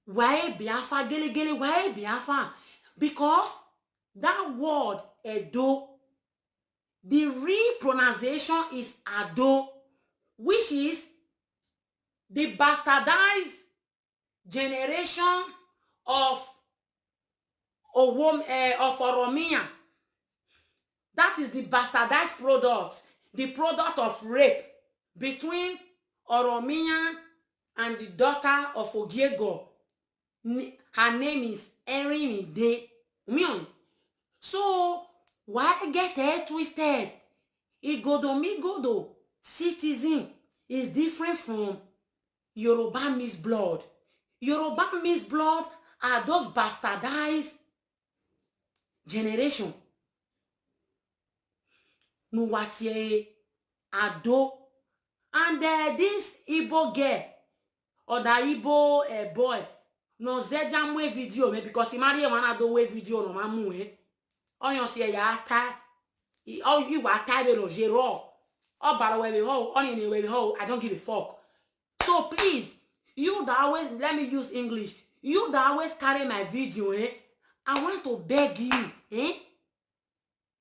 Why Biafra gele gele? Why Biafra? Because that word Edo, the real pronunciation is Ado, which is the bastardized generation of Oromia. That is the bastardized product, the product of rape between Oromia and the daughter of Ogiego. Her name is Erin Ide. So why get her twisted? Igodomigodo citizen is different from Yoruba mixed blood. Yoruba mixed blood are those bastardized generation. Nuwatie Ado. And this Igbo girl or the Igbo boy no zeja mwe video me because he marry one Ado we video no mamu onyo se ya ata o you wa ata be lo jero o bala we ho oni ni we ho I don't give a fuck. So please, you that always, let me use English, you that always carry my video I want to beg you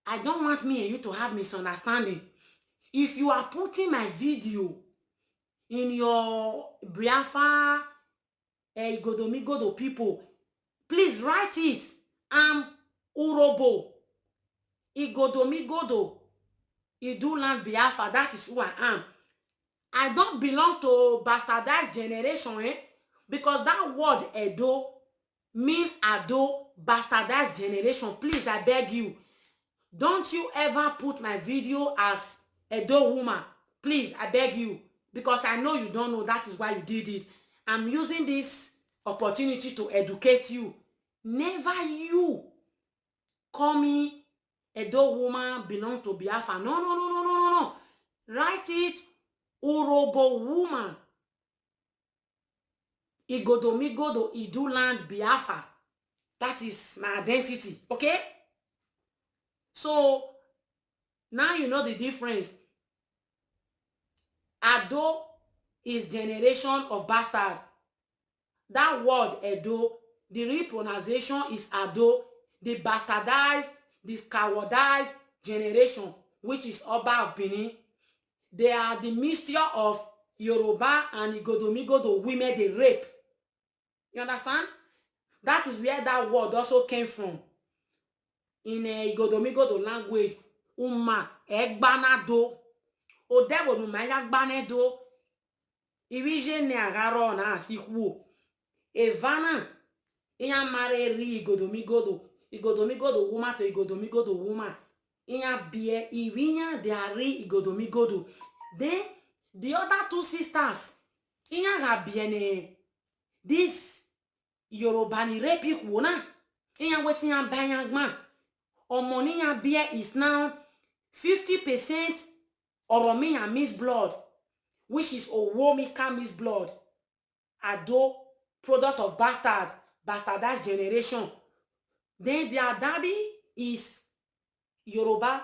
I don't want me and you to have misunderstanding. If you are putting my video in your Biafra Igodomigodo people, please write it. I'm Urobo Igodomigodo Idu Biafra. That is who I am. I don't belong to bastardized generation, because that word Edo mean Ado, bastardized generation. Please, I beg you, don't you ever put my video as Edo woman. Please, I beg you, because I know you don't know. That is why you did it. I'm using this opportunity to educate you. Never you call me Edo woman belong to Biafra. No, no, no, no, no, no, no. Write it Urobo woman Igodomigodo Idu Biafra. That is my identity. Okay? So now you know the difference. Ado is generation of bastard. That word Edo, the real pronunciation is Ado, the bastardized, the cowardized generation, which is Oba of Benin. They are the mixture of Yoruba and Igodomigodo women they rape. You understand? That is where that word also came from. In Igodomigodo language, Uma egbanado. Odebo no maya gbanedo. Iwije ne agaro na asikwu. Evana inya mare ri Igodomigodo woman to Igodomigodo woman. Inya bie iwinya de ari Igodomigodo. Then the other two sisters inya ga biene this Yoruba ni rape wona. Inya wetin banya gman. Omoni nya bie is now 50% Oromiya mixed blood, which is Owomika mixed blood. Ado, product of bastardized generation. Then their daddy is Yoruba,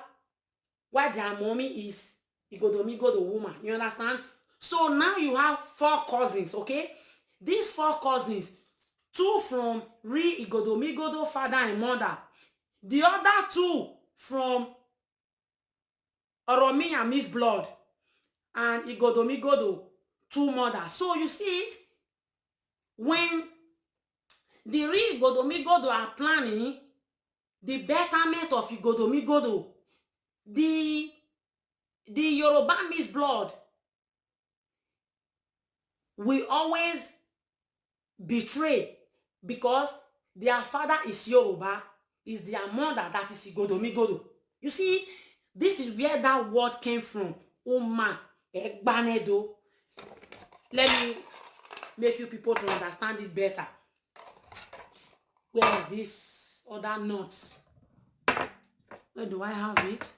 while their mommy is Igodomigodo woman. You understand? So now you have 4 cousins, okay? These 4 cousins, 2 from Igodomigodo father and mother. The other 2 from Oromiya mixed blood and Igodomigodo 2 mothers. So you see it, when the real Igodomigodo are planning the betterment of Igodomigodo, the Yoruba mixed blood will always betray, because their father is Yoruba, is their mother that is Igodomigodo. You see, this is where that word came from. Oma egbanedo. Let me make you people to understand it better. Where is this other nuts? Where do I have it?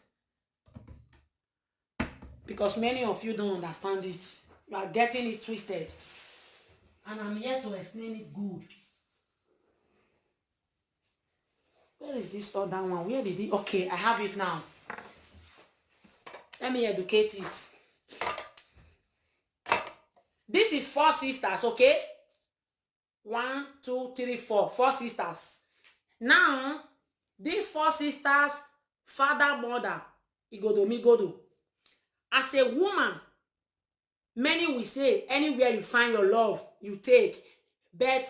Because many of you don't understand it. You are getting it twisted. And I'm here to explain it good. Where is this other one? Where did it? Okay, I have it now. Let me educate it. This is 4 sisters, okay? 1, 2, 3, 4. 4 sisters. Now, these 4 sisters, father, mother, Igodomigodo. As a woman, many will say, anywhere you find your love, you take. But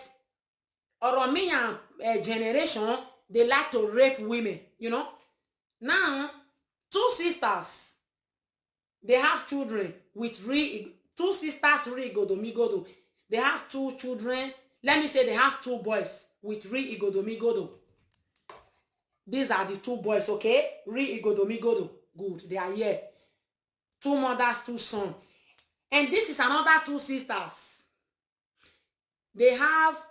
Oromiyan generation, they like to rape women, you know. Now, 2 sisters, they have children with 2 sisters, Igodomigodo. They have 2 children. Let me say they have 2 boys with Igodomigodo. These are the 2 boys, okay? Igodomigodo. Good, they are here. 2 mothers, 2 sons. And this is another 2 sisters. They have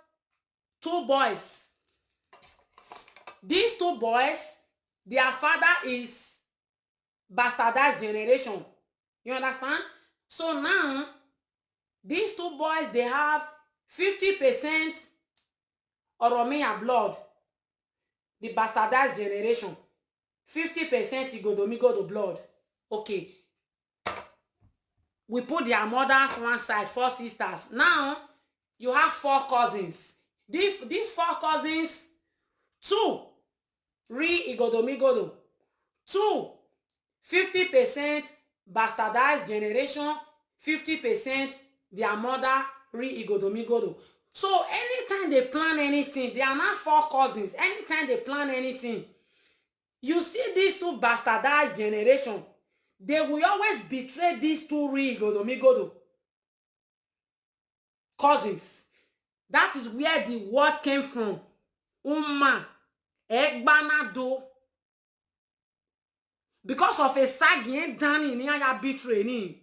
2 boys. These 2 boys, their father is bastardized generation. You understand? So now, these 2 boys, they have 50% Oromiyan blood. The bastardized generation. 50% Igodomigodo blood. Okay. We put their mothers one side, 4 sisters. Now, you have 4 cousins. These 4 cousins, 2 Igodomigodo, 2 50% bastardized generation, 50% their mother Igodomigodo. So anytime they plan anything, they are not 4 cousins. Anytime they plan anything, you see these 2 bastardized generation, they will always betray these 2 Igodomigodo cousins. That is where the word came from. Uma egbanado. Because of a sagging done in ya betray ni.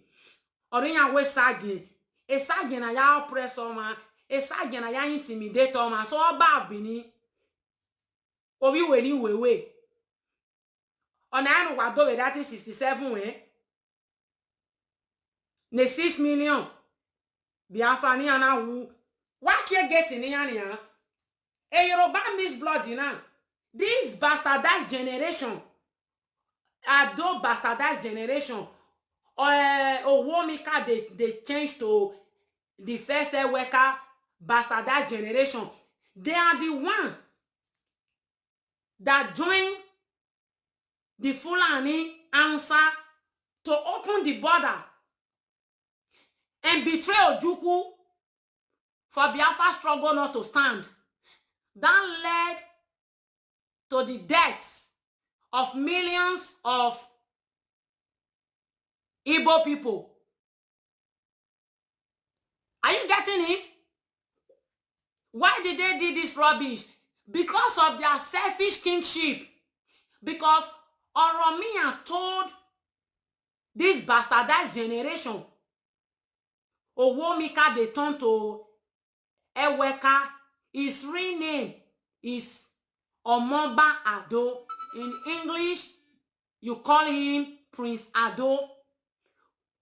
Or in ya way sagging. A sagging na ya oppress man. A sagging na ya intimidate man. So about bini. Obi we. On I know what do that is 67 way. Ne 6 million. Biafra ni ana wu. What can get in ya? A Yoruba miss blood now. This bastardized generation. Ado bastardized generation. Owomika they changed to the first worker bastardized generation. They are the one that joined the Fulani answer to open the border and betray Ojukwu for Biafra struggle not to stand. That led to the deaths of millions of Igbo people. Are you getting it? Why did they do this rubbish? Because of their selfish kingship. Because Oromiyan told this bastardized generation, Owomika they turned to Eweka. His real name is Omoba Ado. In English, you call him Prince Ado.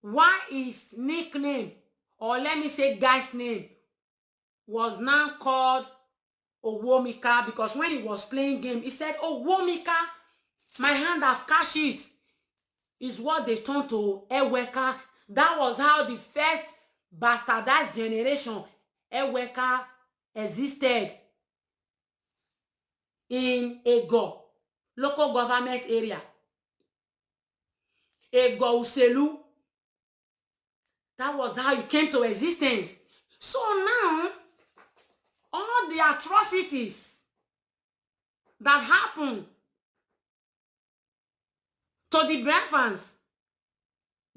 Why his nickname, or let me say guy's name, was now called Owomika? Because when he was playing game, he said, Owomika, my hand have catch it. Is what they turned to Eweka. That was how the first bastardized generation, Eweka, existed in Ego, local government area. Ego Uselu. That was how it came to existence. So now, all the atrocities that happened to the Biafrans,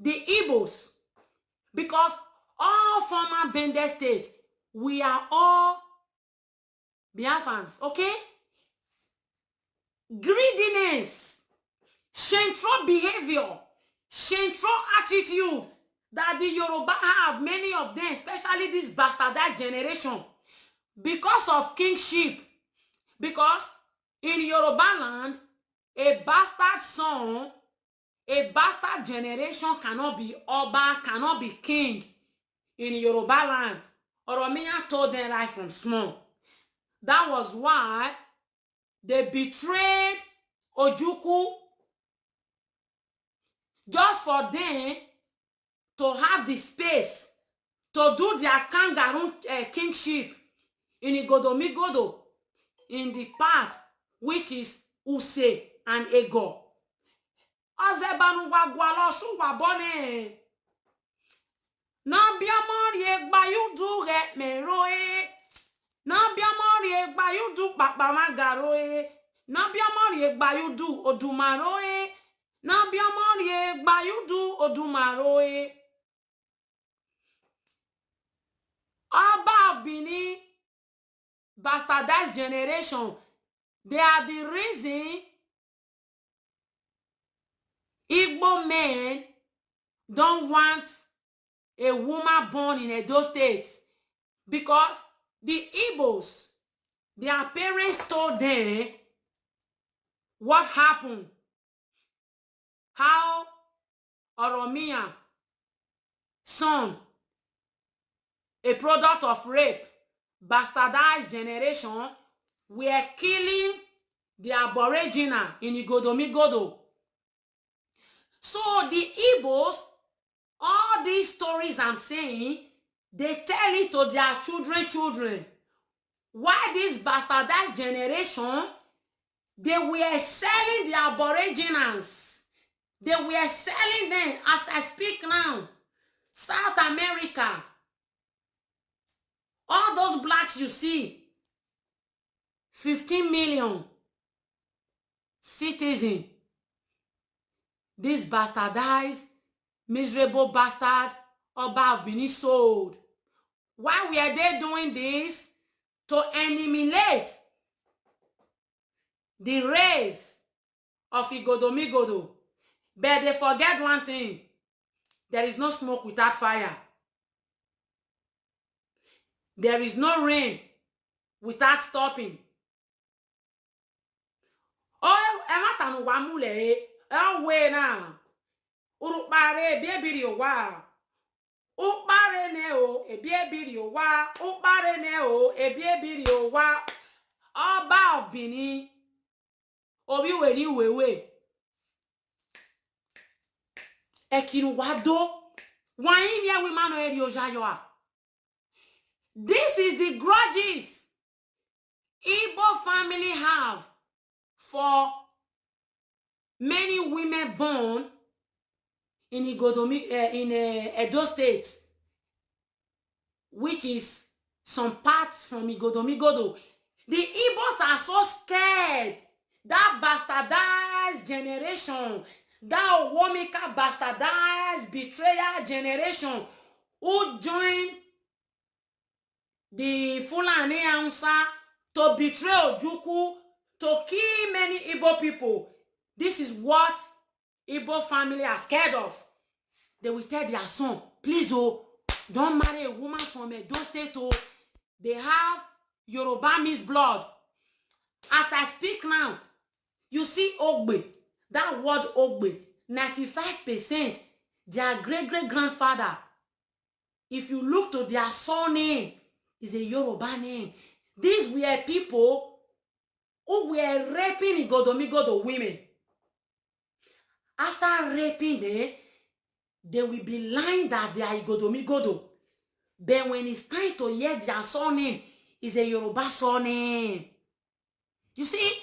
the Igbos, because all former Bende states, we are all Biafrans, okay? Greediness, shameful behavior, shameful attitude that the Yoruba have, many of them, especially this bastardized generation, because of kingship. Because in Yoruba land, a bastard son, a bastard generation cannot be Oba, cannot be king. In Yoruba land, Oromiyan told them right from small. That was why they betrayed Ojukwu just for them to have the space to do their kangaroo kingship. in Igodomigodo, in the part which is Use and Ego. Azebanu wagwalo su wabone. Na biamori egba yudu re meroe. Na biamori egba yudu papa magaroe. Na biamori egba yudu odumaroe. Na biamori egba yudu odumaroe. Aba Bini bastardized generation, they are the reason Igbo men don't want a woman born in Edo State, because the Igbos, their parents told them what happened, how Oromia son, a product of rape, bastardized generation, were killing the Aboriginal in Igodomigodo. So the Igbos, all these stories I'm saying, they tell it to their children. Why this bastardized generation, they were selling the Aboriginals. They were selling them as I speak now. South America. All those blacks you see, 15 million citizens. This bastardized, miserable bastard, Oba of Bini sold. Why were they doing this? To eliminate the race of Igodomigodo. But they forget one thing. There is no smoke without fire. There is no rain without stopping. Oh, ematanu wamule. Oh, wait now. Urupare biebiri owa. Upare neo ebiebiri owa. Upare neo ebiebiri owa. Oba of Bini. Obi weni wewe. Ekinu wado. Wani ya wimano eri ojayoa. This is the grudges Igbo family have for many women born in Edo State, which is some parts from Igodomigodo. The Igbos are so scared. That bastardized generation, that Womika bastardized betrayer generation who joined the Fulani Hausa to betray Ojukwu, to kill many Igbo people. This is what Igbo family are scared of. They will tell their son, please, oh, don't marry a woman from Edo State. Oh, they have Yoruba mixed blood. As I speak now, you see Ogbe, that word Ogbe, 95%, their great-great-grandfather, if you look to their surname, is a Yoruba name. These were people who were raping Igodomigodo women. After raping them, they will be lying that they are Igodomigodo. But when it's time to hear their surname, is a Yoruba surname. You see it?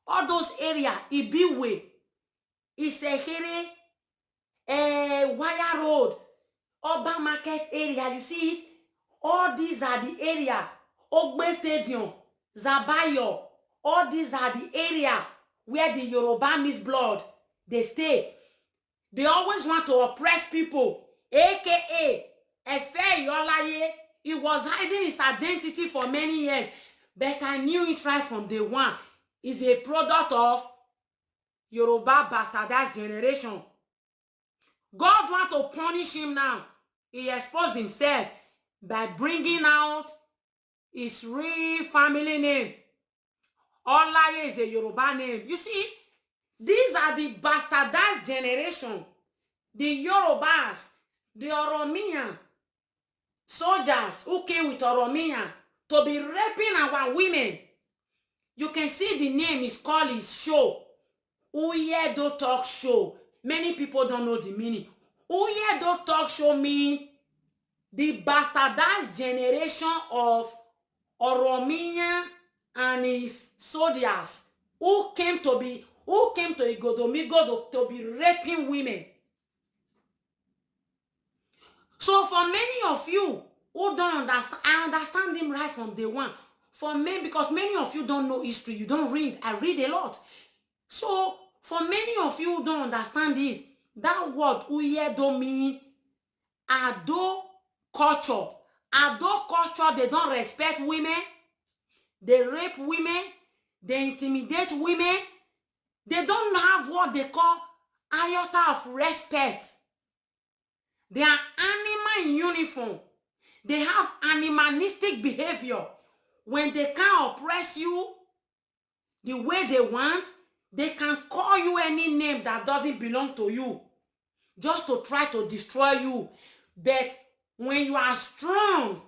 All those areas, Ibiwe, Isehere, Wire Road, Urban Market area, you see it? All these are the area. Ogbe Stadium, Zabayo, all these are the area where the Yoruba mixed blood, they stay. They always want to oppress people, aka Efe Yolaye. He was hiding his identity for many years, but I knew it right from day one. He's a product of Yoruba bastardized generation. God want to punish him now. He exposed himself by bringing out his real family name. Olaye is a Yoruba name. You see, these are the bastardized generation. The Yorubas, the Oromian soldiers who came with Oromian to be raping our women. You can see the name is called his show. Uyedo Talk Show. Many people don't know the meaning. Uyedo Talk Show means the bastardized generation of Oromiyan and his soldiers who came to Igodomigodo to be raping women. So for many of you who don't understand, I understand him right from day one. For me, because many of you don't know history, you don't read. I read a lot. So for many of you who don't understand it, that word uyedo mean Ado culture. Ado culture, they don't respect women. They rape women. They intimidate women. They don't have what they call iota of respect. They are animal in uniform. They have animalistic behavior. When they can't oppress you the way they want, they can call you any name that doesn't belong to you just to try to destroy you. But when you are strong,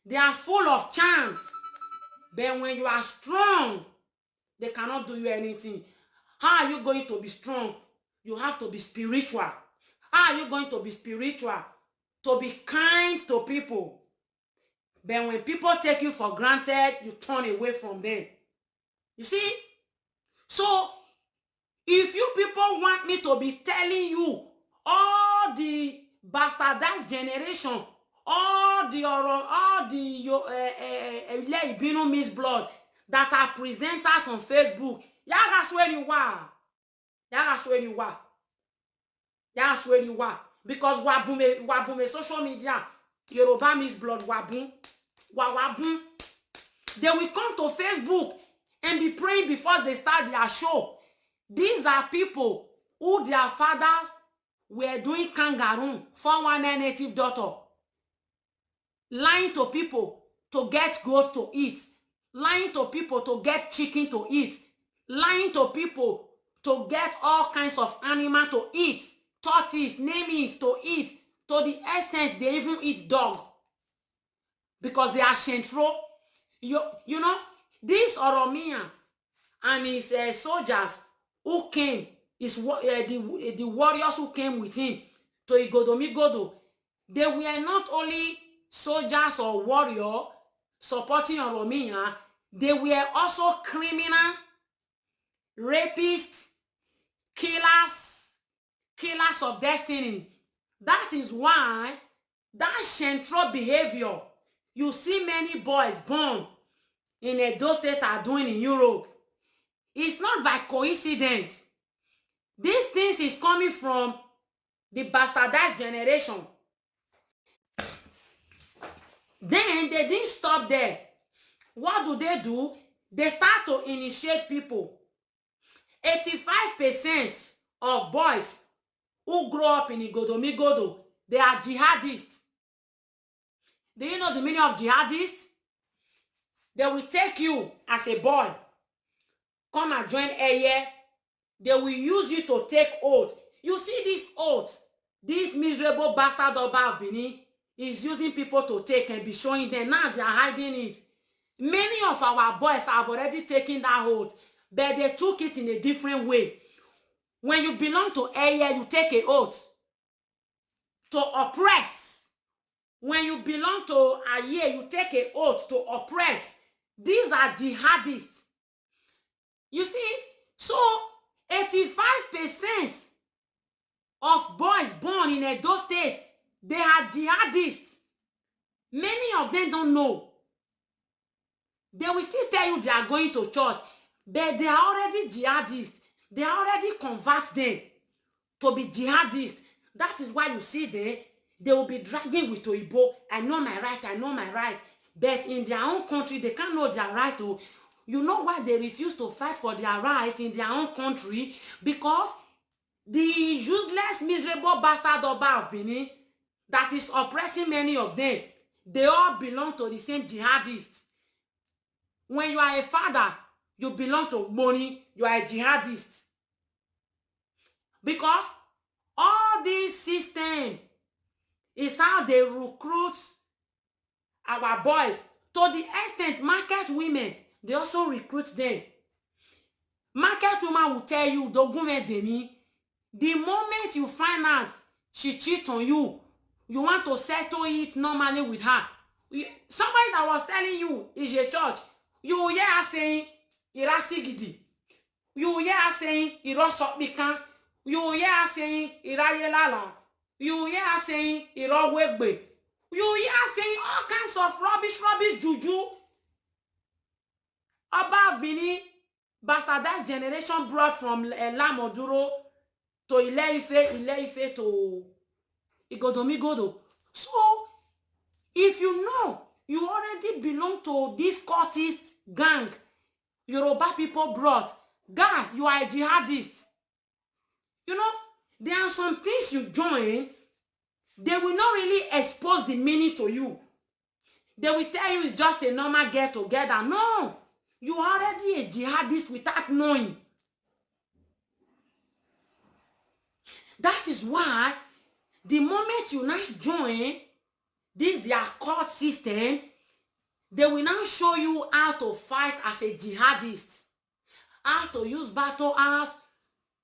they are full of charms. But when you are strong, they cannot do you anything. How are you going to be strong? You have to be spiritual. How are you going to be spiritual? To be kind to people. But when people take you for granted, you turn away from them. You see? So, if you people want me to be telling you all the bastardized generation, all the Miss Blood that are presenters on Facebook, yaga swear you are. Because wabume social media, Yoruba Miss Blood wabun. They will come to Facebook and be praying before they start their show. These are people who their fathers were doing kangaroo for one native daughter. Lying to people to get goat to eat. Lying to people to get chicken to eat. Lying to people to get all kinds of animal to eat. Tortoise, name it, to eat. To the extent they even eat dog. Because they are shentro. You know, this Oromiyan and his soldiers who came, the warriors who came with him to Igodomigodo, they were not only soldiers or warriors supporting Oromiyan, they were also criminal, rapists, killers of destiny. That is why that shentro behavior you see many boys born in Edo State are doing in Europe. It's not by coincidence. These things is coming from the bastardized generation. Then they didn't stop there. What do? They start to initiate people. 85% of boys who grow up in Igodomigodo, they are jihadists. Do you know the meaning of jihadist? They will take you as a boy. Come and join Eye. They will use you to take oath. You see this oath, this miserable bastard Oba of Benin is using people to take and be showing them. Now they are hiding it. Many of our boys have already taken that oath, but they took it in a different way. When you belong to Eye, you take an oath to oppress. When you belong to Aye, you take an oath to oppress. These are jihadists. You see it? So, 85% of boys born in Edo State, they are jihadists. Many of them don't know. They will still tell you they are going to church, but they are already jihadists. They already convert them to be jihadists. That is why you see they will be dragging with Oyibo. I know my right. But in their own country, they can't know their right. You know why they refuse to fight for their rights in their own country? Because the useless, miserable bastard Oba of Benin that is oppressing many of them, they all belong to the same jihadists. When you are a father, you belong to money, you are a jihadist. Because all this system is how they recruit our boys. To the extent market women, they also recruit them. Market woman will tell you, Dogume Demi, the moment you find out she cheats on you, you want to settle it normally with her, Somebody that was telling you is a church, you will hear her saying, Irasigidi. You will hear her saying, Irosokbikan. You will hear her saying, Irayelalan. You will hear her saying, Irowegbe. You will hear her saying all kinds of rubbish, juju. About Bini, bastardized generation brought from Lamoduro to Ile-Ife to Igodomigodo. So, if you know you already belong to this cultist gang Yoruba people brought, guy, you are a jihadist. You know, there are some things you join, they will not really expose the meaning to you. They will tell you it's just a normal get together. No, you are already a jihadist without knowing. That is why the moment you now join this their court system, they will now show you how to fight as a jihadist, how to use battle axe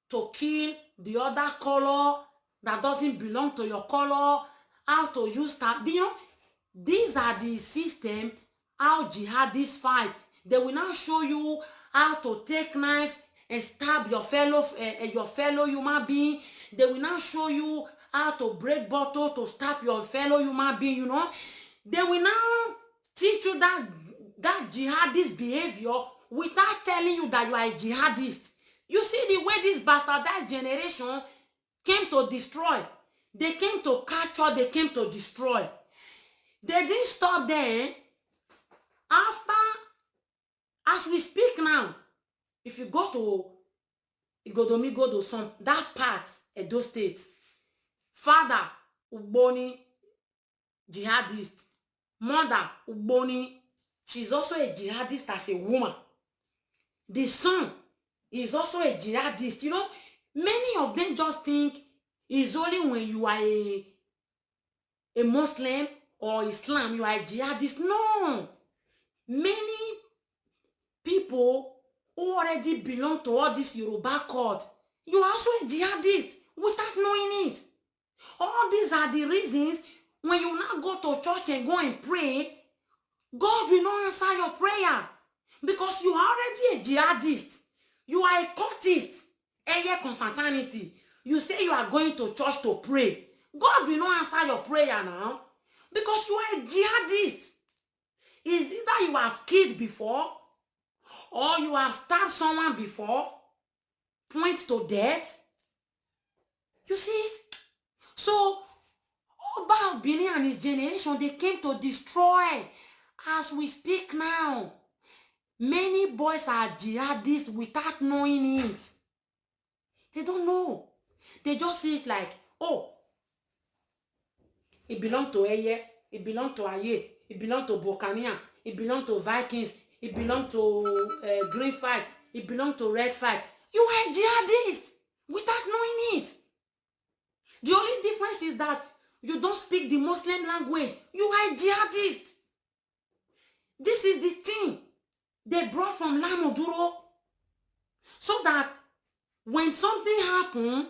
to kill the other color that doesn't belong to your color, how to use that. You know, these are the system how jihadists fight. They will now show you how to take knife and stab your fellow human being. They will now show you how to break bottle to stab your fellow human being. You know, they will now teach you that jihadist behavior without telling you that you are a jihadist. You see the way this bastardized generation came to destroy. They came to capture, they came to destroy. They didn't stop there. After, as we speak now, if you go to Igodomigodo, that part, Edo State, father, Ugboni, jihadist, mother, Ugboni, she's also a jihadist as a woman. The son is also a jihadist. You know, many of them just think it's only when you are a Muslim or Islam, you are a jihadist. No. Many people who already belong to all this Yoruba cult, you are also a jihadist without knowing it. All these are the reasons when you now go to church and go and pray, God will not answer your prayer because you are already a jihadist. You are a cultist, a confraternity. You say you are going to church to pray. God will not answer your prayer now because you are a jihadist. Is either you have killed before or you have stabbed someone before, point to death. You see it? So, Oba of Benin and his generation, they came to destroy. As we speak now, many boys are jihadists without knowing it. They don't know. They just see it like, oh, it belongs to Eye, it belongs to Aye, it belongs to Bokania, it belongs to Vikings, it belongs to Green Fight, it belongs to Red Fight. You are a jihadist without knowing it. The only difference is that you don't speak the Muslim language. You are a jihadist. This is the thing they brought from Lamoduro, so that when something happens,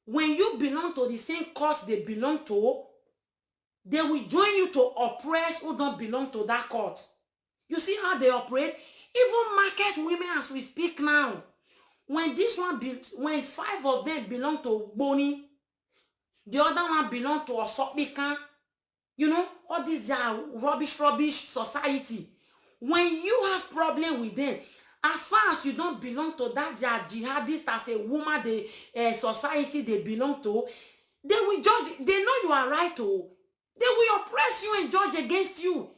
when you belong to the same cult they belong to, they will join you to oppress who don't belong to that cult. You see how they operate? Even market women as we speak now. When when 5 of them belong to Boni, the other one belong to Osokbikan, you know, all these are rubbish society. When you have problem with them, as far as you don't belong to that, they are jihadist as a woman, the society they belong to, they will judge. They know you are right. Oh, they will oppress you and judge against you.